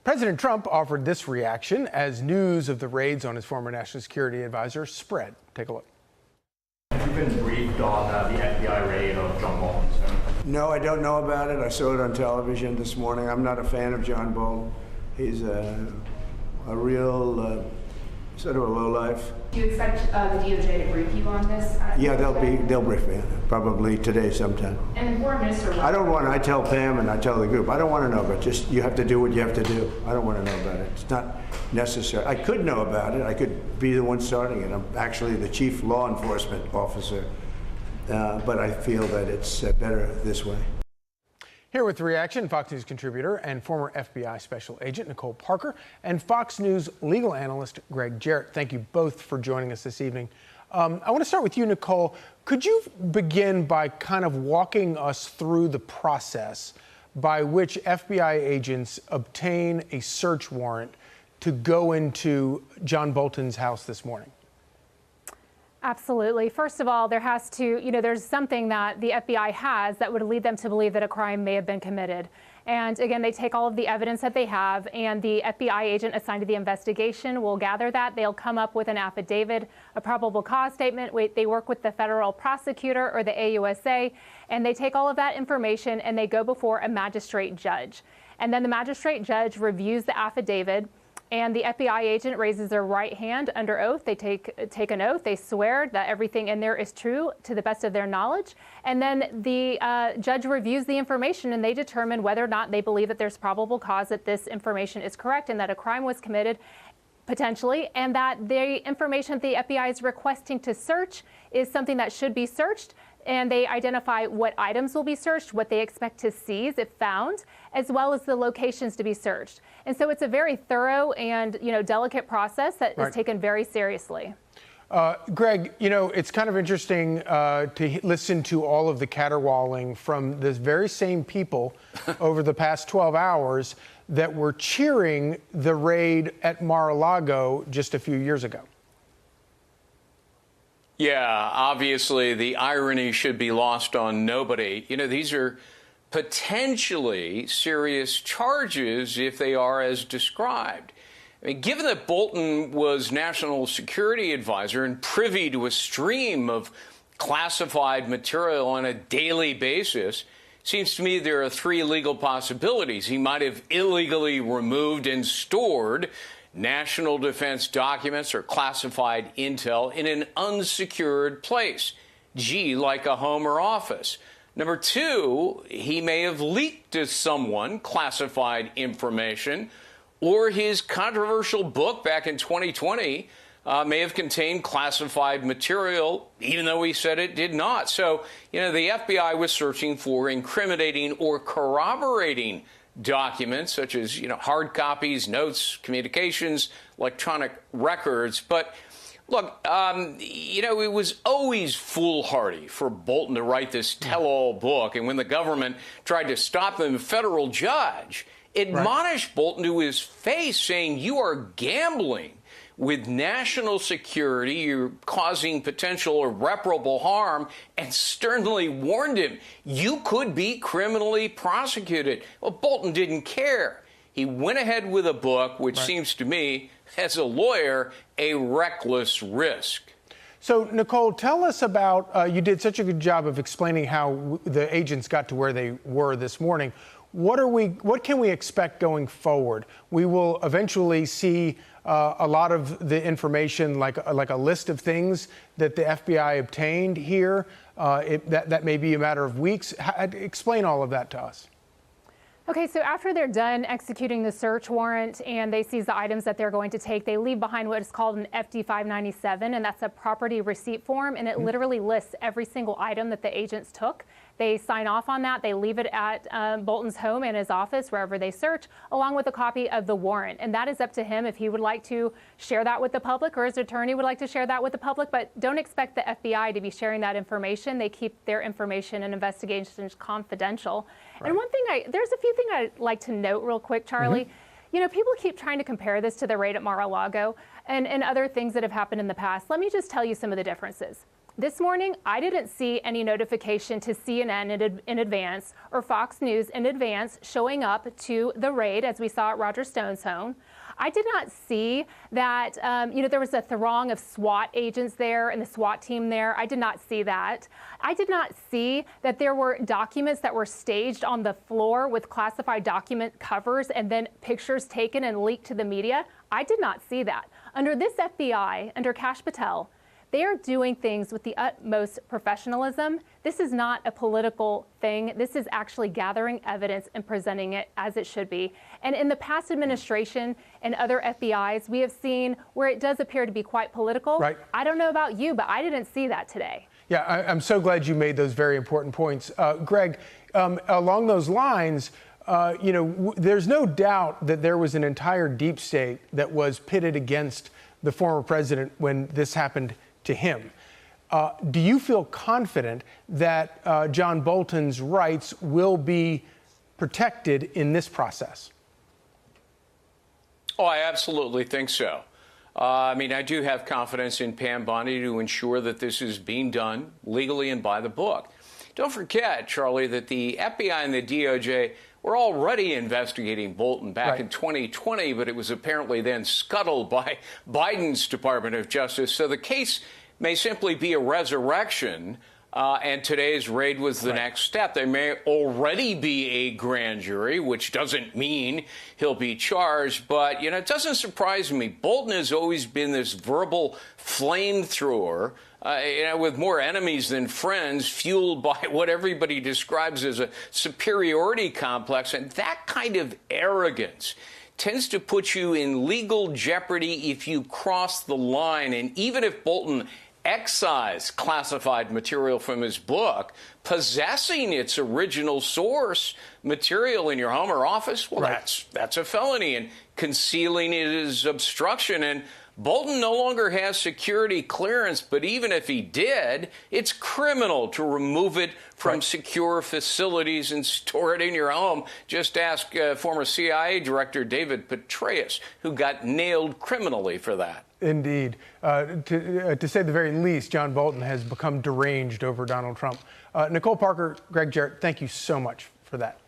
President Trump offered this reaction as news of the raids on his former national security advisor spread. Take a look. Have you been briefed on the FBI raid of John Bolton's home? No, I don't know about it. I saw it on television this morning. I'm not a fan of John Bolton. He's a real sort of a lowlife. Do you expect the DOJ to brief you on this? Yeah, they'll brief me probably today sometime. And the foreign minister. I tell Pam and I tell the group. I don't want to know, but just you have to do what you have to do. I don't want to know about it. It's not necessary. I could know about it. I could be the one starting it. I'm actually the chief law enforcement officer, but I feel that it's better this way. Here with the reaction, Fox News contributor and former FBI special agent Nicole Parker and Fox News legal analyst Greg Jarrett. Thank you both for joining us this evening. I want to start with you, Nicole. Could you begin by kind of walking us through the process by which FBI agents obtain a search warrant to go into John Bolton's house this morning? Absolutely. First of all, there's something that the FBI has that would lead them to believe that a crime may have been committed. And again, they take all of the evidence that they have, and the FBI agent assigned to the investigation will gather that. They'll come up with an affidavit, a probable cause statement. They work with the federal prosecutor or the AUSA, and they take all of that information and they go before a magistrate judge. And then the magistrate judge reviews the affidavit. And the FBI agent raises their right hand under oath. They take an oath. They swear that everything in there is true to the best of their knowledge. And then the judge reviews the information and they determine whether or not they believe that there's probable cause that this information is correct and that a crime was committed, potentially, and that the information the FBI is requesting to search is something that should be searched. And they identify what items will be searched, what they expect to seize if found, as well as the locations to be searched. And so it's a very thorough and delicate process that is taken very seriously. Greg, it's kind of interesting to listen to all of the caterwauling from the very same people over the past 12 hours that were cheering the raid at Mar-a-Lago just a few years ago. Yeah, obviously the irony should be lost on nobody. These are potentially serious charges if they are as described. I mean, given that Bolton was national security advisor and privy to a stream of classified material on a daily basis, seems to me there are three legal possibilities. He might have illegally removed and stored national defense documents or classified intel in an unsecured place, like a home or office. Number two, he may have leaked to someone classified information, or his controversial book back in 2020 may have contained classified material, even though he said it did not. So, the FBI was searching for incriminating or corroborating documents such as, hard copies, notes, communications, electronic records. But look, it was always foolhardy for Bolton to write this tell-all book. And when the government tried to stop him, a federal judge admonished Bolton to his face, saying, "You are gambling with national security, you're causing potential irreparable harm," and sternly warned him, "You could be criminally prosecuted." Well, Bolton didn't care. He went ahead with a book, which seems to me, as a lawyer, a reckless risk. So, Nicole, tell us about, you did such a good job of explaining how the agents got to where they were this morning. What can we expect going forward? We will eventually see a lot of the information, like a list of things that the FBI obtained here. That may be a matter of weeks. Explain all of that to us. Okay, so after they're done executing the search warrant and they seize the items that they're going to take, they leave behind what is called an FD 597, and that's a property receipt form, and it literally lists every single item that the agents took. They sign off on that. They leave it at Bolton's home and his office, wherever they search, along with a copy of the warrant. And that is up to him if he would like to share that with the public, or his attorney would like to share that with the public. But don't expect the FBI to be sharing that information. They keep their information and investigations confidential. Right. And one thing, there's a few things I'd like to note real quick, Charlie. People keep trying to compare this to the raid at Mar-a-Lago and other things that have happened in the past. Let me just tell you some of the differences. This morning, I didn't see any notification to CNN in advance or Fox News in advance showing up to the raid, as we saw at Roger Stone's home. I did not see that, there was a throng of SWAT agents there and the SWAT team there. I did not see that. I did not see that there were documents that were staged on the floor with classified document covers and then pictures taken and leaked to the media. I did not see that. Under this FBI, under Kash Patel, they are doing things with the utmost professionalism. This is not a political thing. This is actually gathering evidence and presenting it as it should be. And in the past administration and other FBIs, we have seen where it does appear to be quite political. Right. I don't know about you, but I didn't see that today. Yeah, I'm so glad you made those very important points. Greg, along those lines, there's no doubt that there was an entire deep state that was pitted against the former president when this happened to him. Do you feel confident that John Bolton's rights will be protected in this process? Oh, I absolutely think so. I do have confidence in Pam Bondi to ensure that this is being done legally and by the book. Don't forget, Charlie, that the FBI and the DOJ were already investigating Bolton back in 2020, but it was apparently then scuttled by Biden's Department of Justice. So the case may simply be a resurrection, and today's raid was the next step. There may already be a grand jury, which doesn't mean he'll be charged, but, it doesn't surprise me. Bolton has always been this verbal flamethrower, with more enemies than friends, fueled by what everybody describes as a superiority complex. And that kind of arrogance tends to put you in legal jeopardy if you cross the line. And even if Bolton excised classified material from his book, possessing its original source material in your home or office, well, that's a felony. And concealing it is obstruction. And Bolton no longer has security clearance, but even if he did, it's criminal to remove it from secure facilities and store it in your home. Just ask former CIA Director David Petraeus, who got nailed criminally for that. Indeed. To say the very least, John Bolton has become deranged over Donald Trump. Nicole Parker, Greg Jarrett, thank you so much for that.